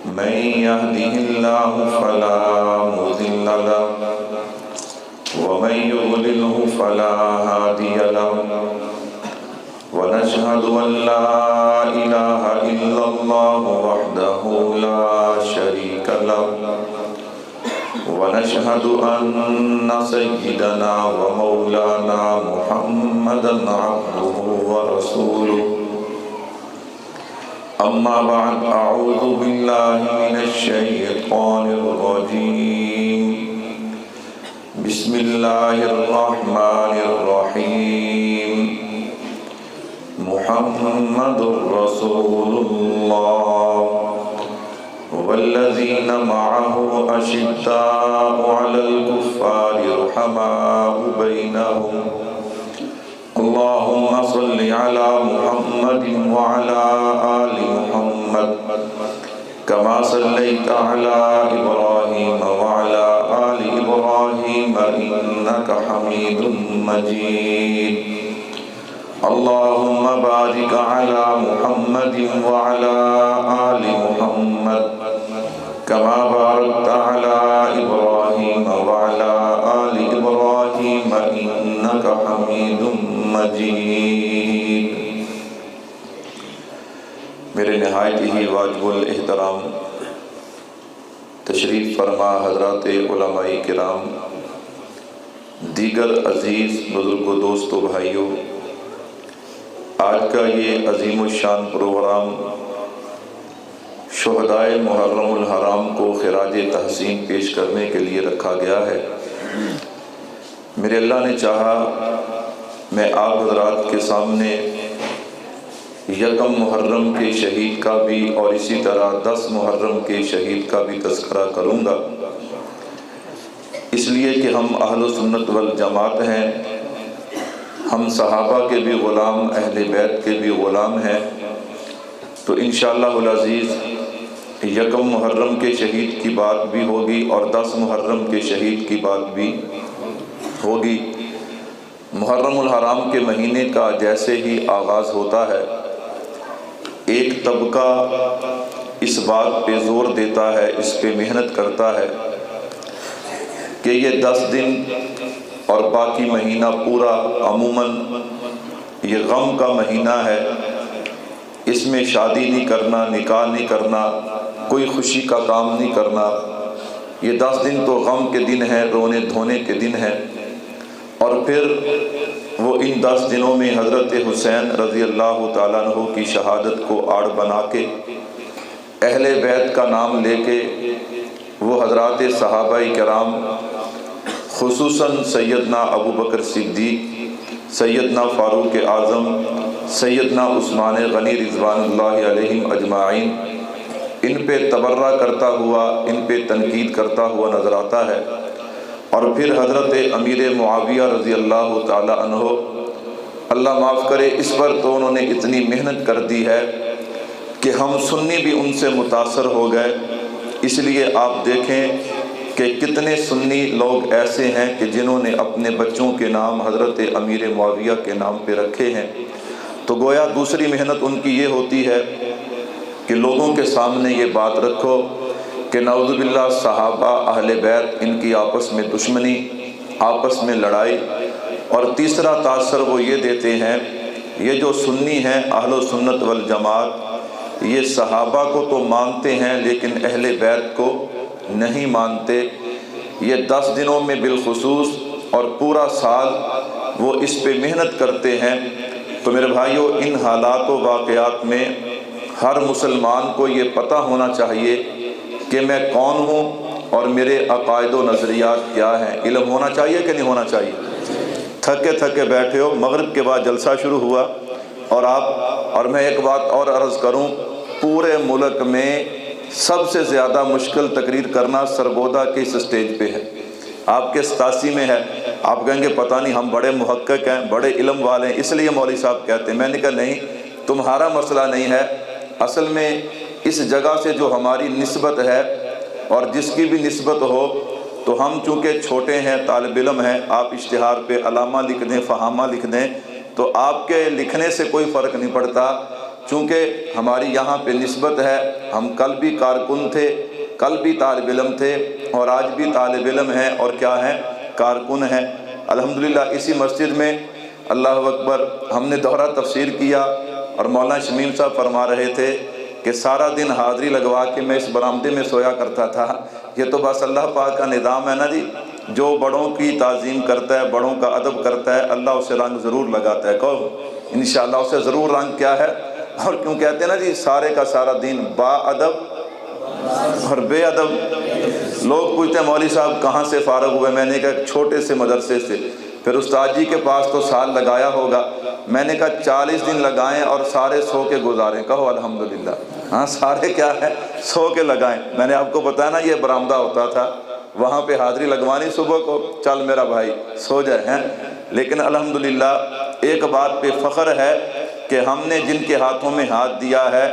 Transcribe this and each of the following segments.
من يهده الله فلا مضل له ومن يضلله فلا هادي له ونشهد أن لا إله إلا الله وحده لا شريك له ونشهد أن سيدنا ومولانا محمدا عبده ورسوله أما بعد أعوذ بالله من الشيطان الرجيم بسم الله الرحمن الرحيم محمد رسول الله والذين معه أشداء على الكفار رحماء بينهم اللهم صل على محمد وعلى آل محمد كما صليت على إبراهيم وعلى آل إبراهيم إنك حميد مجيد اللهم بارك على محمد وعلى آل محمد كما باركت على إبراهيم وعلى آل إبراهيم إنك حميد مجيد۔ میرے نہایت ہی واجب الاحترام تشریف فرما حضرات علماء کرام، دیگر عزیز بزرگ و دوست و بھائیوں، آج کا یہ عظیم الشان پروگرام شہدائے محرم الحرام کو خراج تحسین پیش کرنے کے لیے رکھا گیا ہے۔ میرے اللہ نے چاہا میں آپ حضرات کے سامنے یکم محرم کے شہید کا بھی اور اسی طرح 10 محرم کے شہید کا بھی تذکرہ کروں گا، اس لیے کہ ہم اہل سنت والجماعت ہیں، ہم صحابہ کے بھی غلام، اہل بیت کے بھی غلام ہیں، تو انشاءاللہ العزیز یکم محرم کے شہید کی بات بھی ہوگی اور 10 محرم کے شہید کی بات بھی ہوگی۔ محرم الحرام کے مہینے کا جیسے ہی آغاز ہوتا ہے، ایک طبقہ اس بات پہ زور دیتا ہے، اس پہ محنت کرتا ہے کہ یہ 10 دن اور باقی مہینہ پورا عموماً یہ غم کا مہینہ ہے، اس میں شادی نہیں کرنا، نکاح نہیں کرنا، کوئی خوشی کا کام نہیں کرنا، یہ 10 دن تو غم کے دن ہیں، رونے دھونے کے دن ہیں۔ اور پھر وہ ان 10 دنوں میں حضرت حسین رضی اللہ تعالیٰ عنہ کی شہادت کو آڑ بنا کے اہل بیت کا نام لے کے وہ حضرات صحابہ کرام خصوصاً سیدنا ابو بکر صدیق، سیدنا فاروق اعظم، سیدنا عثمان غنی رضوان اللہ علیہم اجمعین، ان پہ تبرہ کرتا ہوا، ان پہ تنقید کرتا ہوا نظر آتا ہے۔ اور پھر حضرت امیر معاویہ رضی اللہ تعالی عنہ، اللہ معاف کرے، اس پر تو انہوں نے اتنی محنت کر دی ہے کہ ہم سنی بھی ان سے متاثر ہو گئے۔ اس لیے آپ دیکھیں کہ کتنے سنی لوگ ایسے ہیں کہ جنہوں نے اپنے بچوں کے نام حضرت امیر معاویہ کے نام پہ رکھے ہیں۔ تو گویا دوسری محنت ان کی یہ ہوتی ہے کہ لوگوں کے سامنے یہ بات رکھو کہ نعوذ باللہ صحابہ اہل بیت ان کی آپس میں دشمنی، آپس میں لڑائی، اور تیسرا تاثر وہ یہ دیتے ہیں، یہ جو سنی ہیں اہل سنت والجماعت، یہ صحابہ کو تو مانتے ہیں لیکن اہل بیت کو نہیں مانتے۔ یہ 10 دنوں میں بالخصوص اور پورا سال وہ اس پہ محنت کرتے ہیں۔ تو میرے بھائیوں، ان حالات و واقعات میں ہر مسلمان کو یہ پتہ ہونا چاہیے کہ میں کون ہوں اور میرے عقائد و نظریات کیا ہیں۔ علم ہونا چاہیے کہ نہیں ہونا چاہیے؟ تھکے تھکے بیٹھے ہو، مغرب کے بعد جلسہ شروع ہوا اور میں ایک بات اور عرض کروں، پورے ملک میں سب سے زیادہ مشکل تقریر کرنا سرگودا کے اس سٹیج پہ ہے۔ آپ کے 87 میں ہے، آپ کہیں گے پتہ نہیں ہم بڑے محقق ہیں، بڑے علم والے ہیں، اس لیے مولوی صاحب کہتے ہیں۔ میں نے کہا نہیں، تمہارا مسئلہ نہیں ہے، اصل میں اس جگہ سے جو ہماری نسبت ہے اور جس کی بھی نسبت ہو، تو ہم چونکہ چھوٹے ہیں، طالب علم ہیں، آپ اشتہار پہ علامہ لکھ دیں، فہامہ لکھ دیں، تو آپ کے لکھنے سے کوئی فرق نہیں پڑتا، چونکہ ہماری یہاں پہ نسبت ہے، ہم کل بھی کارکن تھے، کل بھی طالب علم تھے، اور آج بھی طالب علم ہیں، اور کیا ہیں؟ کارکن ہیں۔ الحمدللہ اسی مسجد میں اللہ اکبر ہم نے دورہ تفسیر کیا، اور مولانا شمیم صاحب فرما رہے تھے کہ سارا دن حاضری لگوا کے میں اس برآمدے میں سویا کرتا تھا۔ یہ تو بس اللہ پاک کا نظام ہے نا جی، جو بڑوں کی تعظیم کرتا ہے، بڑوں کا ادب کرتا ہے، اللہ اسے رنگ ضرور لگاتا ہے۔ کہو انشاءاللہ اسے ضرور رنگ کیا ہے۔ اور کیوں کہتے ہیں نا جی، سارے کا سارا دین با ادب اور بے ادب۔ لوگ پوچھتے ہیں مولوی صاحب کہاں سے فارغ ہوئے؟ میں نے کہا ایک چھوٹے سے مدرسے سے۔ پھر استاد جی کے پاس تو سال لگایا ہوگا۔ میں نے کہا 40 دن لگائیں اور سارے سو کے گزاریں۔ کہو الحمدللہ۔ ہاں سارے کیا ہے؟ سو کے لگائیں۔ میں نے آپ کو بتایا نا یہ برآمدہ ہوتا تھا، وہاں پہ حاضری لگوانی صبح کو، چل میرا بھائی سو جائے ہیں۔ لیکن الحمدللہ ایک بات پہ فخر ہے کہ ہم نے جن کے ہاتھوں میں ہاتھ دیا ہے،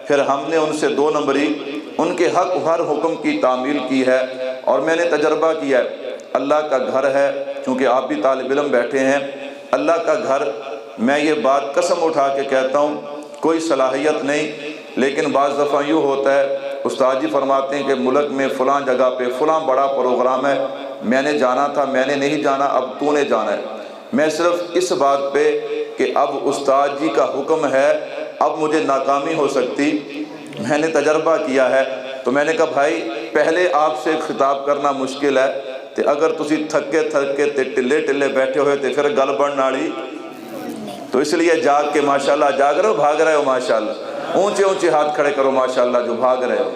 پھر ہم نے ان سے 2 نمبری ان کے حق ہر حکم کی تعمیل کی ہے۔ اور میں نے تجربہ کیا ہے، اللہ کا گھر ہے، چونکہ آپ بھی طالب علم بیٹھے ہیں، اللہ کا گھر، میں یہ بات قسم اٹھا کے کہتا ہوں، کوئی صلاحیت نہیں، لیکن بعض دفعہ یوں ہوتا ہے، استاد جی فرماتے ہیں کہ ملک میں فلاں جگہ پہ فلاں بڑا پروگرام ہے، میں نے جانا تھا، میں نے نہیں جانا، اب تو نے جانا ہے۔ میں صرف اس بات پہ کہ اب استاد جی کا حکم ہے، اب مجھے ناکامی ہو سکتی، میں نے تجربہ کیا ہے، تو میں نے کہا بھائی پہلے آپ سے خطاب کرنا مشکل ہے، تے اگر تسی تھکے تے ٹلے ٹلے بیٹھے ہوئے تے پھر گل بڑھ ناڑی، تو اس لیے جاگ کے ماشاءاللہ جاگ رہے ہو، بھاگ رہے ہو ماشاءاللہ، اونچے اونچے ہاتھ کھڑے کرو ماشاءاللہ جو بھاگ رہے ہو۔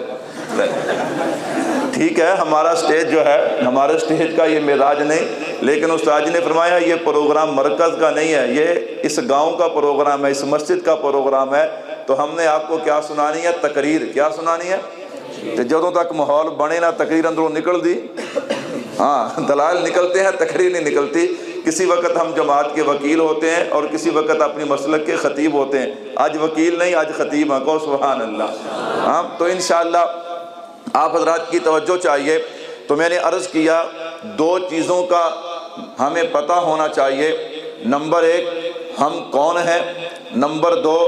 ٹھیک ہے، ہمارا سٹیج جو ہے، ہمارے سٹیج کا یہ مزاج نہیں، لیکن استاد جی نے فرمایا یہ پروگرام مرکز کا نہیں ہے، یہ اس گاؤں کا پروگرام ہے، اس مسجد کا پروگرام ہے، تو ہم نے آپ کو کیا سنانی ہے؟ تقریر۔ کیا سنانی ہے؟ جدوں تک ماحول بنے نہ تقریر اندروں نکل دی، ہاں دلائل نکلتے ہیں، تقریر نہیں نکلتی۔ کسی وقت ہم جماعت کے وکیل ہوتے ہیں اور کسی وقت اپنی مسلک کے خطیب ہوتے ہیں، آج وکیل نہیں آج خطیب ہیں، کہو سبحان اللہ۔ ہاں تو انشاءاللہ آپ حضرات کی توجہ چاہیے۔ تو میں نے عرض کیا 2 چیزوں کا ہمیں پتہ ہونا چاہیے، نمبر 1 ہم کون ہیں، نمبر 2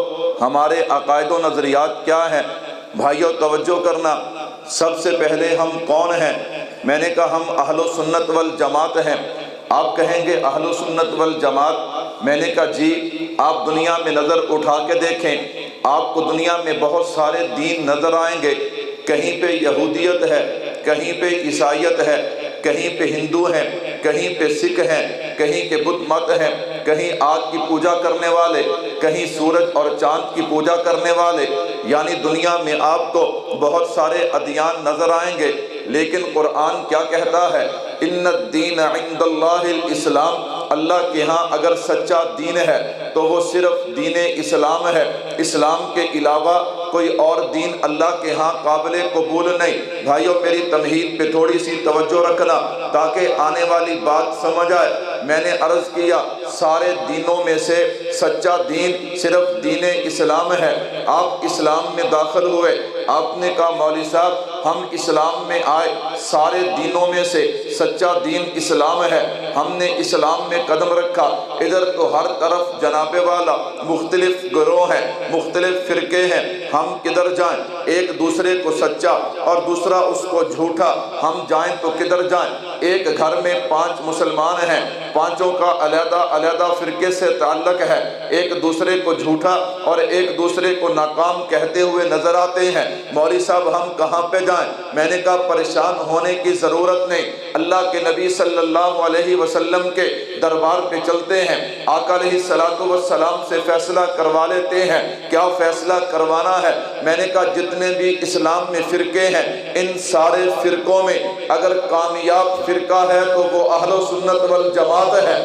ہمارے عقائد و نظریات کیا ہیں۔ بھائیو توجہ کرنا، سب سے پہلے ہم کون ہیں؟ میں نے کہا ہم اہل سنت والجماعت ہیں۔ آپ کہیں گے اہل سنت والجماعت، میں نے کہا جی آپ دنیا میں نظر اٹھا کے دیکھیں، آپ کو دنیا میں بہت سارے دین نظر آئیں گے، کہیں پہ یہودیت ہے، کہیں پہ عیسائیت ہے، کہیں پہ ہندو ہیں، کہیں پہ سکھ ہیں، کہیں کے بت مت ہیں، کہیں آگ کی پوجا کرنے والے، کہیں سورج اور چاند کی پوجا کرنے والے، یعنی دنیا میں آپ کو بہت سارے ادیان نظر آئیں گے، لیکن قرآن کیا کہتا ہے؟ ان الدین عند اللہ الاسلام، اللہ کے ہاں اگر سچا دین ہے تو وہ صرف دین اسلام ہے، اسلام کے علاوہ کوئی اور دین اللہ کے ہاں قابل قبول نہیں۔ بھائیو میری تمہید پہ تھوڑی سی توجہ رکھنا تاکہ آنے والی بات سمجھ آئے۔ میں نے عرض کیا سارے دینوں میں سے سچا دین صرف دین اسلام ہے۔ آپ اسلام میں داخل ہوئے، آپ نے کہا مولوی صاحب ہم اسلام میں آئے، سارے دینوں میں سے سچا دین اسلام ہے، ہم نے اسلام میں قدم رکھا، ادھر تو ہر طرف جناب والا مختلف گروہ ہیں، مختلف فرقے ہیں، ہم کدھر جائیں؟ ایک دوسرے کو سچا اور دوسرا اس کو جھوٹا، ہم جائیں تو کدھر جائیں؟ ایک گھر میں 5 مسلمان ہیں، 5 کا علیحدہ علیحدہ فرقے سے تعلق ہے، ایک دوسرے کو جھوٹا اور ایک دوسرے کو ناکام کہتے ہوئے نظر آتے ہیں، مولوی صاحب ہم کہاں پہ جائیں؟ میں نے کہا پریشان ہونے کی ضرورت نہیں، اللہ کے نبی صلی اللہ علیہ وسلم کے دربار پہ چلتے ہیں، آقا علیہ السلام سے فیصلہ کروا لیتے ہیں۔ کیا فیصلہ کروانا ہے؟ میں نے کہا جتنے بھی اسلام میں فرقے ہیں، ان سارے فرقوں میں اگر کامیاب فرقہ ہے تو وہ اہل سنت والجماعت ہے۔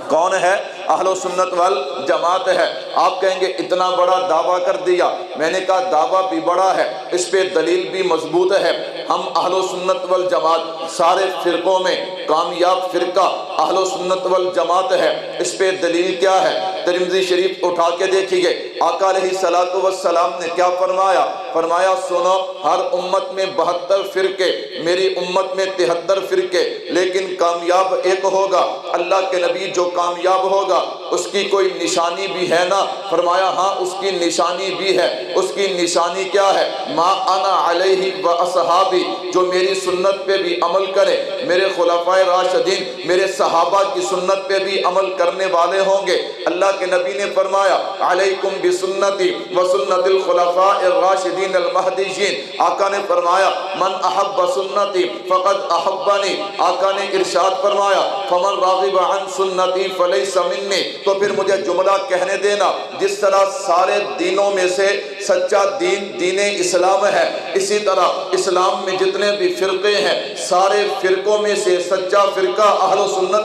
کون ہے؟ اہل سنت والجماعت ہے۔ آپ کہیں گے اتنا بڑا دعویٰ کر دیا، میں نے کہا دعویٰ بھی بڑا ہے، اس پہ دلیل بھی مضبوط ہے۔ ہم اہل سنت والجماعت سارے فرقوں میں کامیاب فرقہ اہل سنت والجماعت ہے، اس پہ دلیل کیا ہے؟ ترمذی شریف اٹھا کے دیکھیے، آقا علیہ السلام نے کیا فرمایا؟ فرمایا سنو ہر امت میں 72 فرقے، میری امت میں 73 فرقے، لیکن کامیاب ایک ہوگا، اللہ کے نبی جو کامیاب ہوگا اس کی کوئی نشانی بھی ہے نا؟ فرمایا ہاں اس کی نشانی بھی ہے۔ اس کی نشانی کیا ہے؟ ما انا علیہ و اصحابی، جو میری سنت پہ بھی عمل کرے، میرے خلفائے راشدین، میرے صحابہ کی سنت پہ بھی عمل کرنے والے ہوں گے۔ اللہ کے نبی نے فرمایا علیکم بسنتی و سنت الخلفاء الراشدین المہدیین۔ آقا نے فرمایا من احب سنتی فقد احبنی۔ آقا نے ارشاد فرمایا فمن راغب عن سنتی فلیس منی۔ تو پھر مجھے جملہ کہنے دینا، جس طرح سارے دینوں میں سے سچا دین دین اسلام ہے، اسی طرح اسلام میں جتنے بھی فرقے ہیں سارے فرقوں میں سے سچا فرقہ اہل سنت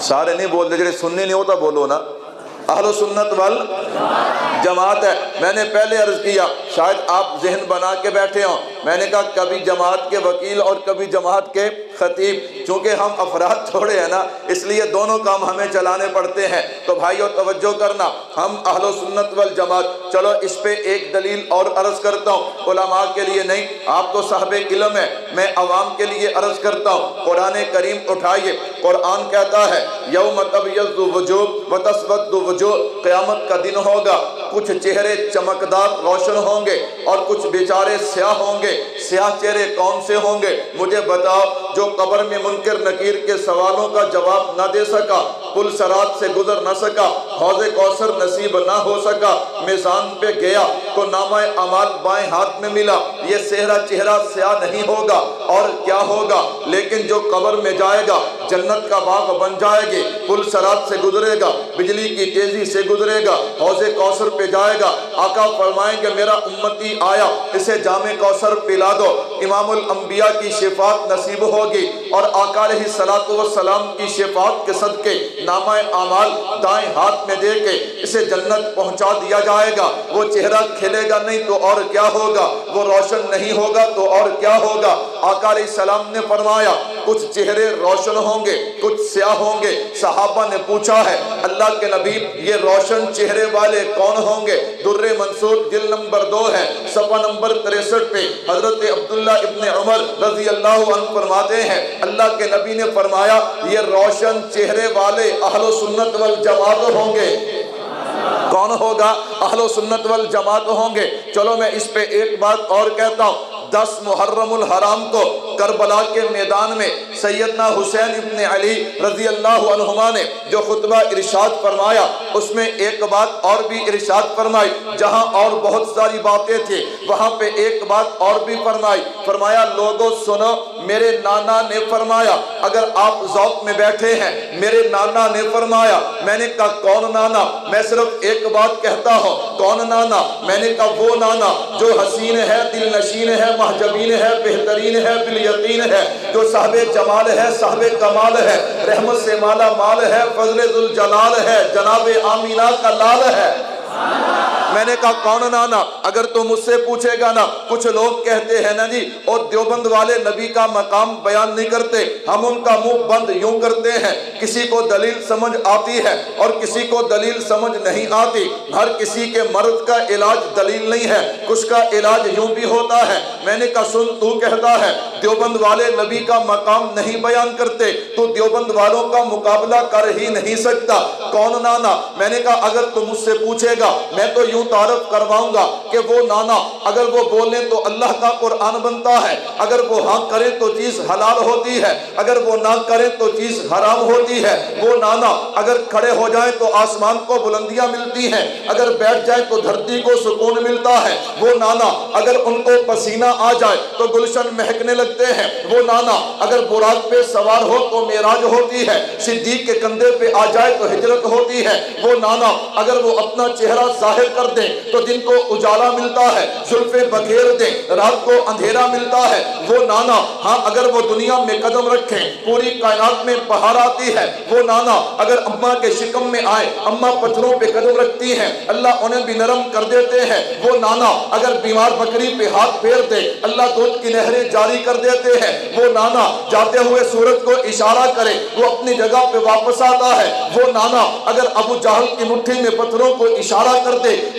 سارے نہیں بول دے، جڑے سننے نہیں ہوتا بولو نا، اہل سنت جماعت ہے۔ میں نے پہلے عرض کیا، شاید آپ ذہن بنا کے بیٹھے ہوں، میں نے کہا کبھی جماعت کے وکیل اور کبھی جماعت کے خطیب، چونکہ ہم افراد تھوڑے ہیں نا، اس لیے دونوں کام ہمیں چلانے پڑتے ہیں۔ تو بھائیو توجہ کرنا، ہم اہل سنت والجماعت۔ چلو اس پہ ایک دلیل اور عرض کرتا ہوں، علماء کے لیے نہیں، آپ تو صاحب علم ہے، میں عوام کے لیے عرض کرتا ہوں۔ قرآن کریم اٹھائیے، قرآن کہتا ہے یوم تبیض وجوہ وتسود وجوہ، قیامت کا دن ہوگا، کچھ چہرے چمکدار روشن ہوں گے اور کچھ بیچارے سیاہ ہوں گے۔ سیاہ چہرے کون سے ہوں گے؟ مجھے بتاؤ، جو قبر میں منکر نکیر کے سوالوں کا جواب نہ دے سکا، پل صراط سے گزر نہ سکا، حوض کوثر نصیب نہ ہو سکا، میزان پہ گیا تو نامہ اعمال بائیں ہاتھ میں ملا، یہ چہرہ سیاہ نہیں ہوگا اور کیا ہوگا؟ لیکن جو قبر میں جائے گا، جنت کا باغ بن جائے گی، پل صراط سے گزرے گا، بجلی کی تیزی سے گزرے گا، حوض کوثر پہ جائے گا، آقا فرمائیں کہ میرا امتی آیا، اسے جام کوثر پلا دو، امام الانبیاء کی شفاعت نصیب ہوگی، اور آقا علیہ السلام کی شفاعت کے صدقے نامہ اعمال دائیں ہاتھ میں دے کے اسے جنت پہنچا دیا جائے گا۔ وہ چہرہ کھلے گا نہیں تو اور کیا ہوگا؟ وہ روشن نہیں ہوگا تو اور کیا ہوگا؟ آقا علیہ السلام نے فرمایا کچھ چہرے روشن ہوں گے، کچھ سیاہ ہوں گے۔ صحابہ نے پوچھا ہے اللہ کے نبی یہ روشن چہرے والے کون ہوں گے؟ در منصور جلد نمبر 2 ہے، صفحہ نمبر 63 پہ حضرت عبداللہ ابن عمر رضی اللہ عنہ فرماتے ہیں اللہ کے نبی نے فرمایا یہ روشن چہرے والے اہل سنت والجماعت ہوں گے۔ کون ہوگا؟ اہل سنت والجماعت ہوں گے۔ چلو میں اس پہ ایک بات اور کہتا ہوں، 10 محرم الحرام کو کربلا کے میدان میں سیدنا حسین ابن علی رضی اللہ عنہما نے جو خطبہ ارشاد فرمایا، اس میں ایک بات اور بھی ارشاد فرمائی، جہاں اور بہت ساری باتیں تھیں وہاں پہ ایک بات اور بھی فرمایا لوگوں سنو، میرے نانا نے فرمایا، اگر آپ ذوق میں بیٹھے ہیں، میرے نانا نے فرمایا۔ میں نے کہا کون نانا؟ میں صرف ایک بات کہتا ہوں، کون نانا؟ میں نے کہا وہ نانا جو حسین ہے، دل نشین ہے، محجبین ہے، بہترین ہے، بالیقین ہے، جو صاحب جمال ہے، صاحب کمال ہے، رحمت سے مالا مال ہے، فضل ذوالجلال ہے، جناب آمینہ کا لال ہے۔ میں نے کہا کون نانا؟ اگر تو مجھ سے پوچھے گا نا، کچھ لوگ کہتے ہیں نا جی اور دیوبند والے نبی کا مقام بیان نہیں کرتے، ہم ان کا منہ بند یوں کرتے ہیں۔ کسی کو دلیل سمجھ آتی ہے اور کسی کو دلیل سمجھ نہیں آتی۔ ہر کسی کے مرض کا علاج دلیل نہیں ہے، کچھ کا علاج یوں بھی ہوتا ہے۔ میں نے کہا سن، تو کہتا ہے دیوبند والے نبی کا مقام نہیں بیان کرتے، تو دیوبند والوں کا مقابلہ کر ہی نہیں سکتا۔ کون نانا؟ میں نے کہا اگر تو مجھ سے پوچھے گا میں تو یوں تعارف کرواؤں گا کہ وہ نانا اگر وہ بولیں تو اللہ کا قرآن بنتا ہے، اگر وہ ہاں کریں تو چیز حلال ہوتی ہے، اگر وہ نہ کریں تو چیز حرام ہوتی ہے۔ وہ نانا اگر کھڑے ہو جائیں تو آسمان کو بلندیاں ملتی ہیں، اگر بیٹھ جائیں تو دھرتی کو سکون ملتا ہے۔ وہ نانا اگر ان کو پسینہ آ جائے تو گلشن مہکنے لگتے ہیں۔ وہ نانا اگر براق پہ سوار ہو تو معراج ہوتی ہے، صدیق کے کندھے پہ آ جائے تو ہجرت ہوتی ہے۔ وہ نانا اگر وہ اپنا چہرہ ظاہر کر دیں تو دن کو اجالا ملتا ہے، زلفیں بکھیر دیں رات کو اندھیرا ملتا ہے۔ وہ نانا ہاں اگر وہ دنیا میں قدم رکھیں پوری کائنات میں بہار آتی ہے۔ وہ نانا اگر اماں کے شکم میں آئے، اماں پتھروں پہ قدم رکھتی ہیں، اللہ انہیں بھی نرم کر دیتے ہیں۔ وہ نانا اگر بیمار بکری پہ ہاتھ پھیر دے، اللہ دودھ کی نہریں جاری کر دیتے ہیں۔ وہ نانا جاتے ہوئے سورج کو اشارہ کرے وہ اپنی جگہ پہ واپس آتا ہے۔ وہ نانا اگر ابو جہل کی مٹھی میں پتھروں کو اشارہ کر دے،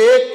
1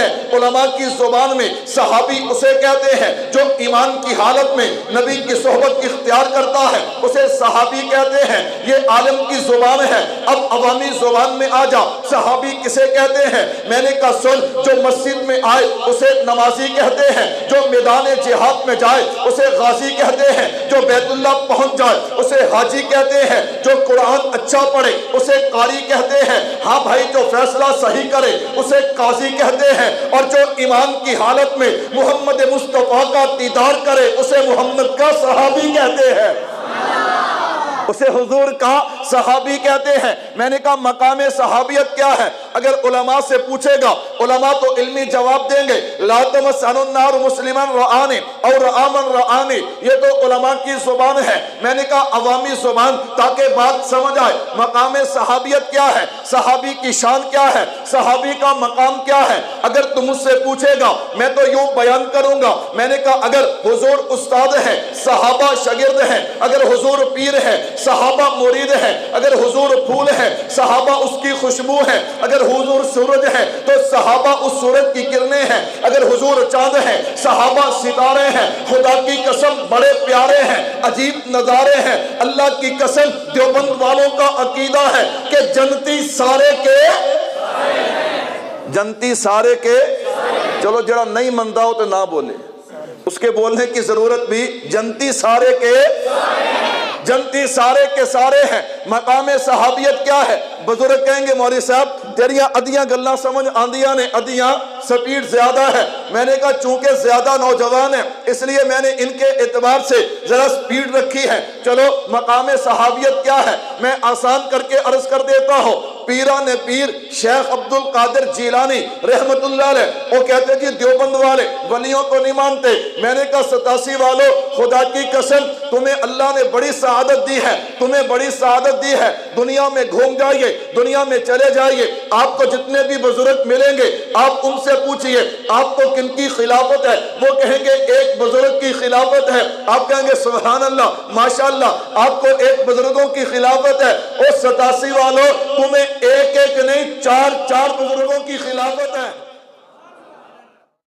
ہے، علماء کی زبان میں صحابی اسے کہتے ہیں جو ایمان کی حالت میں نبی کی صحبت اختیار کرتا ہے، اسے صحابی کہتے ہیں۔ یہ عالم کی زبان ہے۔ اب عوامی زبان میں آ جا، صحابی کسے کہتے ہیں؟ میں نے کہا سن، جو مسجد میں آئے اسے نمازی کہتے ہیں، جو میدان جہاد میں جائے اسے غازی کہتے ہیں، جو بیت اللہ پہنچ جائے اسے حاجی کہتے ہیں، جو قرآن اچھا پڑھے اسے قاری کہتے ہیں، ہاں بھائی جو فیصلہ صحیح کرے اسے قاضی کہتے ہیں، اور جو ایمان کی حالت میں محمد مصطفیٰ کا دیدار کرے اسے محمد کا صحابی کہتے ہیں، اسے حضور کا صحابی کہتے ہیں۔ میں نے کہا مقام صحابیت کیا ہے؟ اگر علماء سے پوچھے گا، علماء تو علمی جواب دیں گے، لا تمسن النار مسلما رآنی اور رآ من رآنی، یہ تو علماء کی زبان ہے۔ میں نے کہا عوامی زبان تاکہ بات سمجھ آئے، مقام صحابیت کیا ہے، صحابی کی شان کیا ہے، صحابی کا مقام کیا ہے؟ اگر تم مجھ سے پوچھے گا میں تو یوں بیان کروں گا، میں نے کہا اگر حضور استاد ہیں، صحابہ شاگرد ہیں، اگر حضور پیر ہیں، صحابہ مرید ہیں، اگر حضور پھول ہیں، صحابہ اس کی خوشبو ہیں، اگر حضور سورج ہیں تو صحابہ اس سورج کی کرنیں ہیں، اگر حضور چاند ہیں صحابہ ستارے ہیں۔ خدا کی قسم بڑے پیارے ہیں، عجیب نظارے ہیں۔ اللہ کی قسم دیوبند والوں کا عقیدہ ہے کہ جنتی سارے کے جنتی سارے کے، چلو جڑا نہیں مندہ ہو تو نہ بولے، اس کے بولنے کی ضرورت بھی، جنتی سارے کے جنتی سارے کے سارے ہیں۔ مقام صحابیت کیا ہے؟ بزرگ کہیں گے مولوی صاحب تیریاں ادیاں گلاں سمجھ آندیاں نے، ادیاں سپیڈ زیادہ ہے۔ میں نے کہا چونکہ زیادہ نوجوان ہیں اس لیے میں نے ان کے اعتبار سے ذرا سپیڈ رکھی ہے۔ چلو مقام صحابیت کیا ہے میں آسان کر کے عرض کر دیتا ہوں۔ پیران پیر شیخ عبد القادر جیلانی رحمت اللہ علیہ وہ کہتے جی دیوبند والے ولیوں کو نہیں مانتے۔ میں نے کہا 87 والوں خدا کی قسم تمہیں اللہ نے بڑی سعادت دی ہے، تمہیں بڑی سعادت دی ہے، دنیا میں گھوم جائیے، دنیا میں چلے جائیے، آپ کو جتنے بھی بزرگ ملیں گے آپ ان سے پوچھئے آپ کو کن کی خلافت ہے، وہ کہیں گے ایک بزرگ کی خلافت ہے، آپ کہیں گے سبحان اللہ ماشاءاللہ آپ کو ایک بزرگوں کی خلافت ہے۔ اور 87 والوں تمہیں ایک ایک نہیں 4 بزرگوں کی خلافت ہے۔